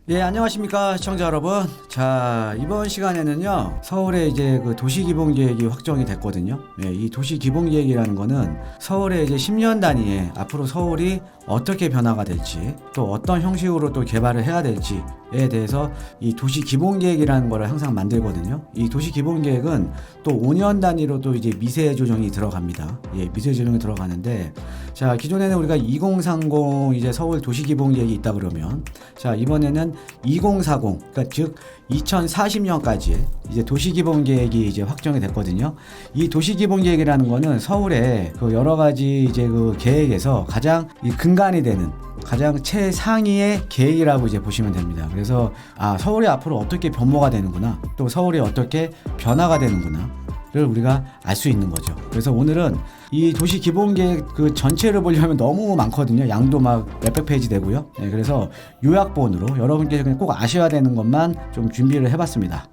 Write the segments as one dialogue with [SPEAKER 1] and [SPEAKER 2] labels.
[SPEAKER 1] 예, 안녕하십니까, 시청자 여러분. 자, 이번 시간에는요, 서울의 이제 그 도시기본계획이 확정이 됐거든요. 예, 이 도시기본계획이라는 거는 서울의 이제 10년 단위에 앞으로 서울이 어떻게 변화가 될지, 또 어떤 형식으로 또 개발을 해야 될지에 대해서 이 도시기본계획이라는 거를 항상 만들거든요. 이 도시기본계획은 또 5년 단위로 또 이제 미세 조정이 들어갑니다. 예, 미세 조정이 들어가는데, 자, 기존에는 우리가 2030 이제 서울 도시기본계획이 있다 그러면, 자, 이번에는 2040, 그러니까 즉 2040년까지 이제 도시기본계획이 이제 확정이 됐거든요. 이 도시기본계획이라는 거는 서울의 그 여러 가지 이제 그 계획에서 가장 이 근간이 되는 가장 최상위의 계획이라고 이제 보시면 됩니다. 그래서 서울이 앞으로 어떻게 변모가 되는구나, 또 서울이 어떻게 변화가 되는구나 를 우리가 알 수 있는 거죠. 그래서 오늘은 이 도시 기본계획 그 전체를 보려면 너무 많거든요. 양도 막 몇백 페이지 되고요. 네, 그래서 요약본으로 여러분께 그냥 꼭 아셔야 되는 것만 좀 준비를 해봤습니다.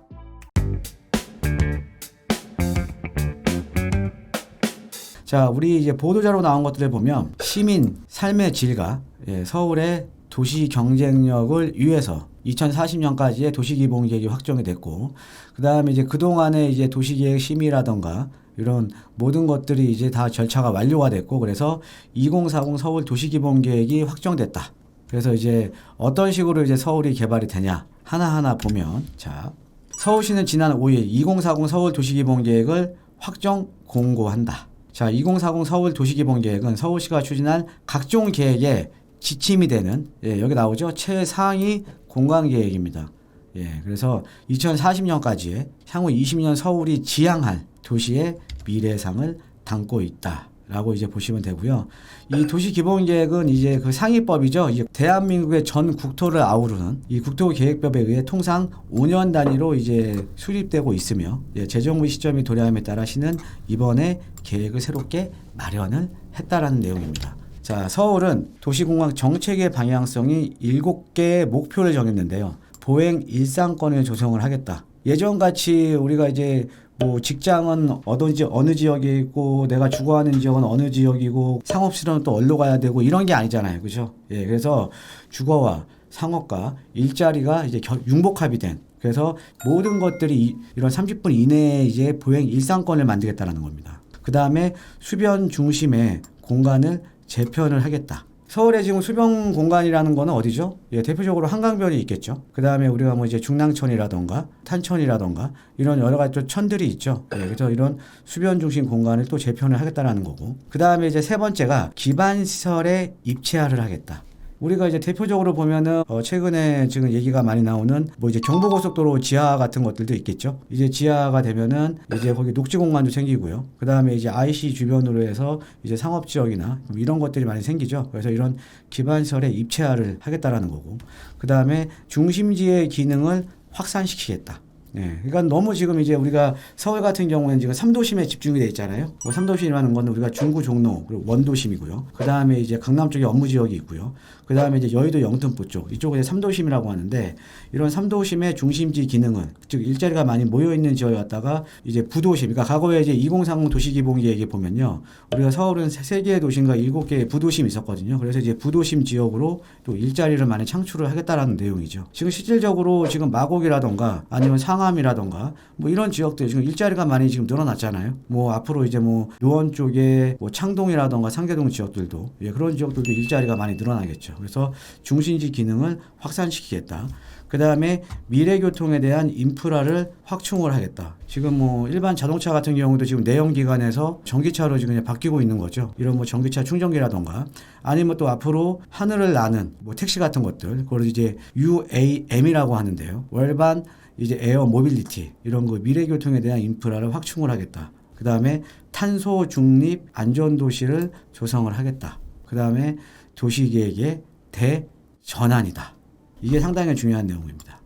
[SPEAKER 1] 자, 우리 이제 보도자료 나온 것들을 보면 시민 삶의 질과 서울의 도시 경쟁력을 위해서 2040년까지의 도시기본계획이 확정이 됐고, 그 다음에 이제 그동안의 이제 도시계획 심의라던가 이런 모든 것들이 이제 다 절차가 완료가 됐고, 그래서 2040 서울 도시기본계획이 확정됐다. 그래서 이제 어떤 식으로 이제 서울이 개발이 되냐 하나하나 보면, 자, 서울시는 지난 5일 2040 서울 도시기본계획을 확정 공고한다. 자, 2040 서울 도시기본계획은 서울시가 추진한 각종 계획에 지침이 되는, 여기 나오죠, 최상위 공간계획입니다. 그래서 2040년까지의 향후 20년 서울이 지향할 도시의 미래상을 담고 있다라고 이제 보시면 되고요. 이 도시기본계획은 이제 그 상위법이죠. 이제 대한민국의 전 국토를 아우르는 이 국토계획법에 의해 통상 5년 단위로 이제 수립되고 있으며, 재정부 시점이 도래함에 따라 시는 이번에 계획을 새롭게 마련을 했다라는 내용입니다. 자, 서울은 도시공학 정책의 방향성이 7개의 목표를 정했는데요. 보행 일상권을 조성을 하겠다. 예전같이 우리가 이제 뭐 직장은 어느 지역에 있고 내가 주거하는 지역은 어느 지역이고 상업실은 또 어디로 가야 되고 이런 게 아니잖아요. 그죠? 그래서 주거와 상업과 일자리가 이제 융복합이 된, 그래서 모든 것들이 이런 30분 이내에 이제 보행 일상권을 만들겠다는 겁니다. 그 다음에 수변 중심의 공간을 재편을 하겠다. 서울의 지금 수변 공간이라는 거는 어디죠? 대표적으로 한강변이 있겠죠. 그 다음에 우리가 뭐 이제 중랑천이라던가 탄천이라던가 이런 여러 가지 또 천들이 있죠. 그래서 이런 수변 중심 공간을 또 재편을 하겠다라는 거고. 그 다음에 이제 세 번째가 기반시설의 입체화를 하겠다. 우리가 이제 대표적으로 보면은 최근에 지금 얘기가 많이 나오는 뭐 이제 경부고속도로 지하 같은 것들도 있겠죠. 이제 지하가 되면은 이제 거기 녹지 공간도 생기고요. 그 다음에 이제 IC 주변으로 해서 이제 상업 지역이나 이런 것들이 많이 생기죠. 그래서 이런 기반시설의 입체화를 하겠다라는 거고. 그 다음에 중심지의 기능을 확산시키겠다. 그러니까 너무 지금 이제 우리가 서울 같은 경우에는 지금 3도심에 집중이 돼 있잖아요. 3도심이라는 건 우리가 중구, 종로, 그리고 원도심이고요. 그 다음에 이제 강남 쪽에 업무 지역이 있고요. 그 다음에 이제 여의도 영등포 쪽, 이쪽은 이제 3도심이라고 하는데, 이런 3도심의 중심지 기능은, 즉 일자리가 많이 모여 있는 지역이었다가 이제 부도심, 그러니까 과거에 이제 2030 도시기본계획에 보면요, 우리가 서울은 3개의 도심과 7개의 부도심이 있었거든요. 그래서 이제 부도심 지역으로 또 일자리를 많이 창출을 하겠다라는 내용이죠. 지금 실질적으로 지금 마곡이라던가 아니면 상암이라던가 뭐 이런 지역들 지금 일자리가 많이 지금 늘어났잖아요. 뭐 앞으로 이제 뭐 노원 쪽에 뭐 창동이라던가 상계동 지역들도 그런 지역들도 일자리가 많이 늘어나겠죠. 그래서 중심지 기능을 확산시키겠다. 그 다음에 미래교통에 대한 인프라를 확충을 하겠다. 지금 뭐 일반 자동차 같은 경우도 지금 내연기관에서 전기차로 지금 그냥 바뀌고 있는 거죠. 이런 뭐 전기차 충전기라던가 아니면 또 앞으로 하늘을 나는 뭐 택시 같은 것들, 그걸 이제 UAM이라고 하는데요. 월반 이제 에어 모빌리티, 이런 거 미래교통에 대한 인프라를 확충을 하겠다. 그 다음에 탄소 중립 안전도시를 조성을 하겠다. 그 다음에 도시계획의 대전환이다. 이게 상당히 중요한 내용입니다.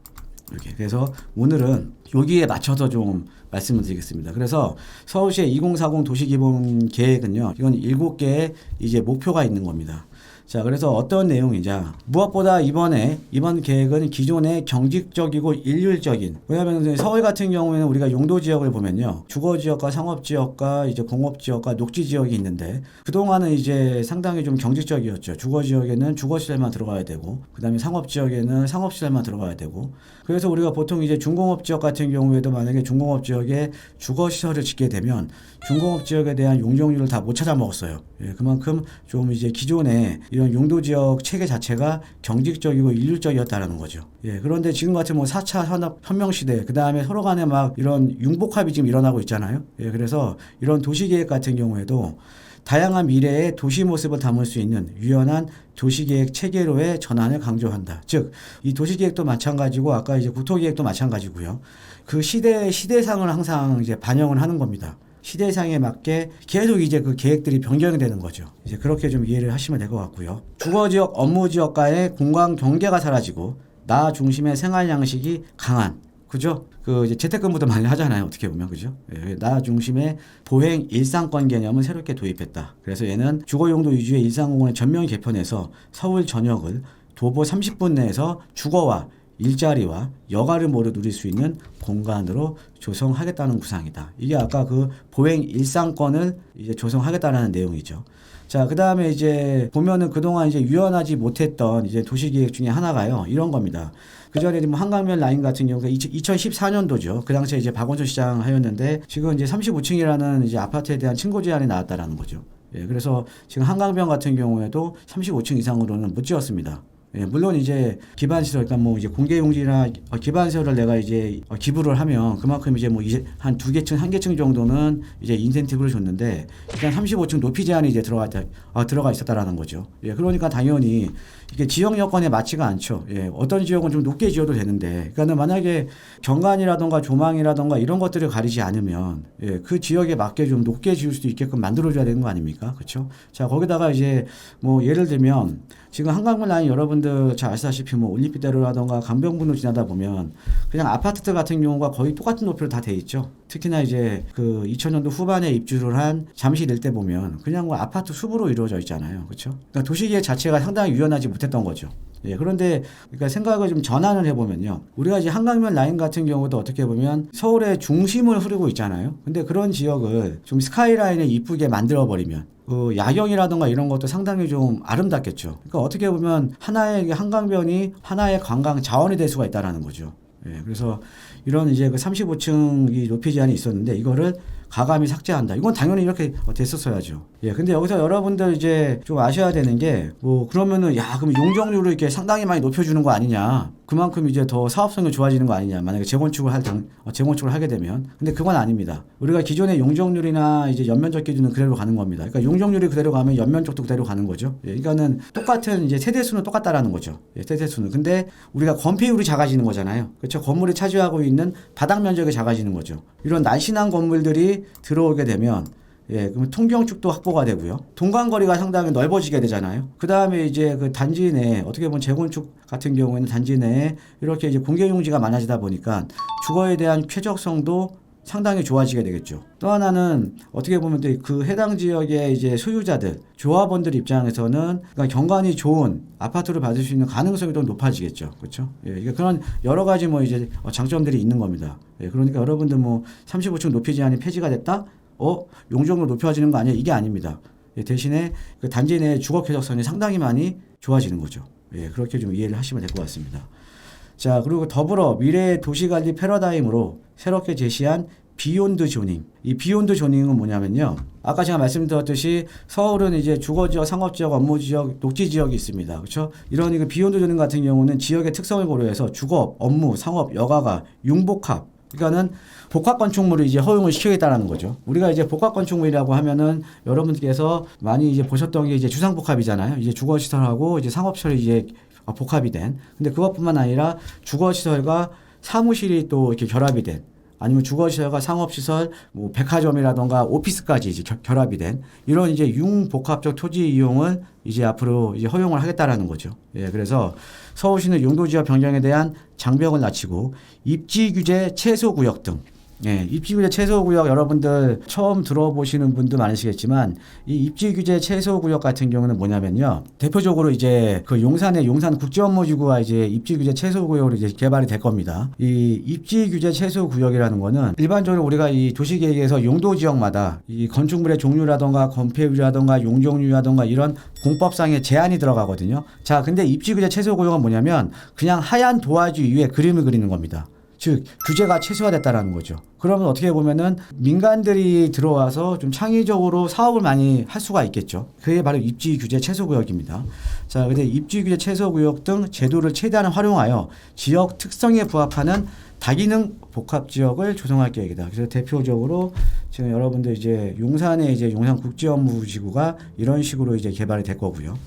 [SPEAKER 1] 이렇게. 그래서 오늘은 여기에 맞춰서 좀 말씀을 드리겠습니다. 그래서 서울시의 2040 도시기본계획은요, 이건 7개의 이제 목표가 있는 겁니다. 자, 그래서 어떤 내용이냐. 무엇보다 이번 계획은 기존의 경직적이고 일률적인, 왜냐하면 서울 같은 경우에는 우리가 용도 지역을 보면요. 주거 지역과 상업 지역과 이제 공업 지역과 녹지 지역이 있는데, 그동안은 이제 상당히 좀 경직적이었죠. 주거 지역에는 주거 시설만 들어가야 되고, 그 다음에 상업 지역에는 상업 시설만 들어가야 되고, 그래서 우리가 보통 이제 중공업 지역 같은 경우에도 만약에 중공업 지역에 주거 시설을 짓게 되면 중공업 지역에 대한 용적률을 다 못 찾아 먹었어요. 예, 그만큼 좀 이제 기존의 이런 용도 지역 체계 자체가 경직적이고 일률적이었다는 거죠. 예, 그런데 지금 같은 뭐 4차 혁명 시대, 그 다음에 서로 간에 막 이런 융복합이 지금 일어나고 있잖아요. 예, 그래서 이런 도시계획 같은 경우에도 다양한 미래의 도시 모습을 담을 수 있는 유연한 도시계획 체계로의 전환을 강조한다. 즉, 이 도시계획도 마찬가지고 아까 이제 국토계획도 마찬가지고요. 그 시대상을 항상 이제 반영을 하는 겁니다. 시대상에 맞게 계속 이제 그 계획들이 변경이 되는 거죠. 이제 그렇게 좀 이해를 하시면 될 것 같고요. 주거지역, 업무지역과의 공간 경계가 사라지고 나 중심의 생활 양식이 강한, 그죠? 그 이제 재택근무도 많이 하잖아요. 어떻게 보면, 그죠? 예, 나 중심의 보행 일상권 개념을 새롭게 도입했다. 그래서 얘는 주거용도 위주의 일상공간을 전면 개편해서 서울 전역을 도보 30분 내에서 주거와 일자리와 여가를 모두 누릴 수 있는 공간으로 조성하겠다는 구상이다. 이게 아까 그 보행 일상권을 이제 조성하겠다라는 내용이죠. 자, 그 다음에 이제 보면은 그동안 이제 유연하지 못했던 이제 도시계획 중에 하나가요. 이런 겁니다. 그 전에 뭐 한강변 라인 같은 경우가 2014년도죠. 그 당시에 이제 박원순 시장 하였는데 지금 이제 35층이라는 이제 아파트에 대한 층고 제한이 나왔다라는 거죠. 예, 그래서 지금 한강변 같은 경우에도 35층 이상으로는 못 지었습니다. 예, 물론 이제 기반시설, 그러니까 뭐 이제 공개용지나 기반시설을 내가 이제 기부를 하면 그만큼 이제 뭐 이제 한 2개층, 1개층 정도는 이제 인센티브를 줬는데 일단 35층 높이 제한이 이제 들어가 있었다라는 거죠. 예, 그러니까 당연히 이게 지역 여건에 맞지가 않죠. 예, 어떤 지역은 좀 높게 지어도 되는데, 그러니까 만약에 경관이라던가 조망이라던가 이런 것들을 가리지 않으면 예, 그 지역에 맞게 좀 높게 지을 수도 있게끔 만들어줘야 되는 거 아닙니까? 그렇죠? 자, 거기다가 이제 뭐 예를 들면 지금 한강변 라인 여러분들 잘 아시다시피 뭐 올림픽대로라던가 강변북로 지나다 보면 그냥 아파트들 같은 경우가 거의 똑같은 높이로 다 돼 있죠. 특히나 이제 그 2000년도 후반에 입주를 한 잠실 일대 보면 그냥 뭐 아파트 숲으로 이루어져 있잖아요. 그렇죠? 그러니까 도시계획 자체가 상당히 유연하지 못했던 거죠. 예, 그런데 그러니까 생각을 좀 전환을 해보면요. 우리가 이제 한강변 라인 같은 경우도 어떻게 보면 서울의 중심을 흐르고 있잖아요. 근데 그런 지역을 좀 스카이라인을 이쁘게 만들어버리면 그 야경이라든가 이런 것도 상당히 좀 아름답겠죠. 그러니까 어떻게 보면 하나의 한강변이 하나의 관광 자원이 될 수가 있다라는 거죠. 예, 그래서 이런 이제 그 35층이 높이 제한이 있었는데 이거를 가감히 삭제한다. 이건 당연히 이렇게 됐었어야죠. 예, 근데 여기서 여러분들 이제 좀 아셔야 되는 게 뭐 그러면은 야, 그럼 용적률을 이렇게 상당히 많이 높여주는 거 아니냐. 그만큼 이제 더 사업성이 좋아지는 거 아니냐. 만약에 재건축을 하게 되면. 근데 그건 아닙니다. 우리가 기존의 용적률이나 이제 연면적 기준은 그대로 가는 겁니다. 그러니까 용적률이 그대로 가면 연면적도 그대로 가는 거죠. 예, 그러니까는 똑같은 이제 세대수는 똑같다라는 거죠. 예, 세대수는. 근데 우리가 건폐율이 작아지는 거잖아요. 그렇죠? 건물이 차지하고 있는 바닥 면적이 작아지는 거죠. 이런 날씬한 건물들이 들어오게 되면 예, 그러면 통경축도 확보가 되고요. 동간거리가 상당히 넓어지게 되잖아요. 그 다음에 이제 그 단지 내에 어떻게 보면 재건축 같은 경우에는 단지 내에 이렇게 이제 공개용지가 많아지다 보니까 주거에 대한 쾌적성도 상당히 좋아지게 되겠죠. 또 하나는 어떻게 보면 그 해당 지역의 이제 소유자들, 조합원들 입장에서는 그러니까 경관이 좋은 아파트를 받을 수 있는 가능성이 더 높아지겠죠. 그렇죠? 예, 이게 그런 여러 가지 뭐 이제 장점들이 있는 겁니다. 예, 그러니까 여러분들 뭐 35층 높이 제한이 폐지가 됐다? 용적률 높여지는 거 아니야? 이게 아닙니다. 예, 대신에 그 단지 내 주거 쾌적성이 상당히 많이 좋아지는 거죠. 예, 그렇게 좀 이해를 하시면 될 것 같습니다. 자, 그리고 더불어 미래의 도시관리 패러다임으로 새롭게 제시한 비욘드 조닝. 이 비욘드 조닝은 뭐냐면요. 아까 제가 말씀드렸듯이 서울은 이제 주거지역, 상업지역, 업무지역, 녹지지역이 있습니다. 그렇죠? 이런 그 비욘드 조닝 같은 경우는 지역의 특성을 고려해서 주거, 업무, 상업, 여가가 융복합. 그러니까는 복합 건축물을 이제 허용을 시키겠다라는 거죠. 우리가 이제 복합 건축물이라고 하면은 여러분께서 많이 이제 보셨던 게 이제 주상복합이잖아요. 이제 주거시설하고 이제 상업시설이 이제 복합이 된. 근데 그것뿐만 아니라 주거시설과 사무실이 또 이렇게 결합이 된. 아니면 주거시설과 상업시설, 뭐 백화점이라던가 오피스까지 이제 결합이 된 이런 이제 융복합적 토지 이용을 이제 앞으로 이제 허용을 하겠다라는 거죠. 예, 그래서 서울시는 용도지역 변경에 대한 장벽을 낮추고 입지 규제 최소 구역 등 예, 입지규제 최소구역 여러분들 처음 들어보시는 분도 많으시겠지만 이 입지규제 최소구역 같은 경우는 뭐냐면요. 대표적으로 이제 그 용산의 용산국제업무지구가 이제 입지규제 최소구역으로 이제 개발이 될 겁니다. 이 입지규제 최소구역이라는 거는 일반적으로 우리가 이 도시계획에서 용도 지역마다 이 건축물의 종류라던가 건폐율이라던가 용적률이라던가 이런 공법상의 제한이 들어가거든요. 자, 근데 입지규제 최소구역은 뭐냐면 그냥 하얀 도화지 위에 그림을 그리는 겁니다. 즉 규제가 최소화됐다라는 거죠. 그러면 어떻게 보면은 민간들이 들어와서 좀 창의적으로 사업을 많이 할 수가 있겠죠. 그게 바로 입지 규제 최소 구역입니다. 자, 근데 입지 규제 최소 구역 등 제도를 최대한 활용하여 지역 특성에 부합하는 다기능 복합 지역을 조성할 계획이다. 그래서 대표적으로 지금 여러분들 이제 용산에 이제 용산국제업무지구가 이런 식으로 이제 개발이 될 거고요.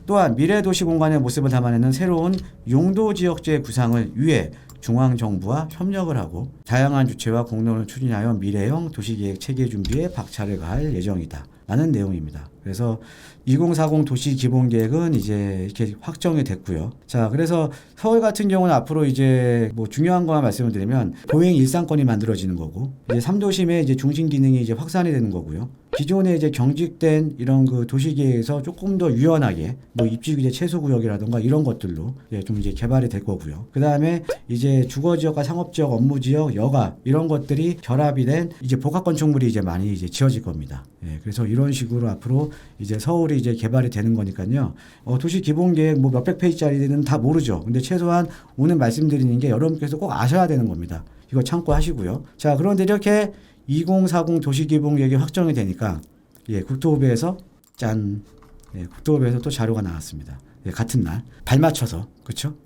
[SPEAKER 1] 또한 미래 도시 공간의 모습을 담아내는 새로운 용도 지역제 구상을 위해 중앙정부와 협력을 하고 다양한 주체와 공론을 추진하여 미래형 도시계획 체계 준비에 박차를 가할 예정이다. 라는 내용입니다. 그래서 2040 도시기본계획은 이제 이렇게 확정이 됐고요. 자, 그래서 서울 같은 경우는 앞으로 이제 뭐 중요한 것만 말씀을 드리면 보행 일상권이 만들어지는 거고, 이제 3도심의 이제 중심 기능이 이제 확산이 되는 거고요. 기존에 이제 경직된 이런 그 도시계획에서 조금 더 유연하게 뭐 입지규제 최소구역이라든가 이런 것들로 좀 이제 개발이 될 거고요. 그 다음에 이제 주거지역과 상업지역, 업무지역, 여가 이런 것들이 결합이 된 이제 복합건축물이 이제 많이 이제 지어질 겁니다. 예, 그래서 이런 식으로 앞으로 이제 서울이 이제 개발이 되는 거니까요. 도시기본계획 뭐 몇백 페이지짜리는 다 모르죠. 근데 최소한 오늘 말씀드리는 게 여러분께서 꼭 아셔야 되는 겁니다. 이거 참고하시고요. 자, 그런데 이렇게 2040 도시기본계획이 확정이 되니까 국토부에서 짠, 국토부에서 또 자료가 나왔습니다. 같은 날 발맞춰서, 그렇죠?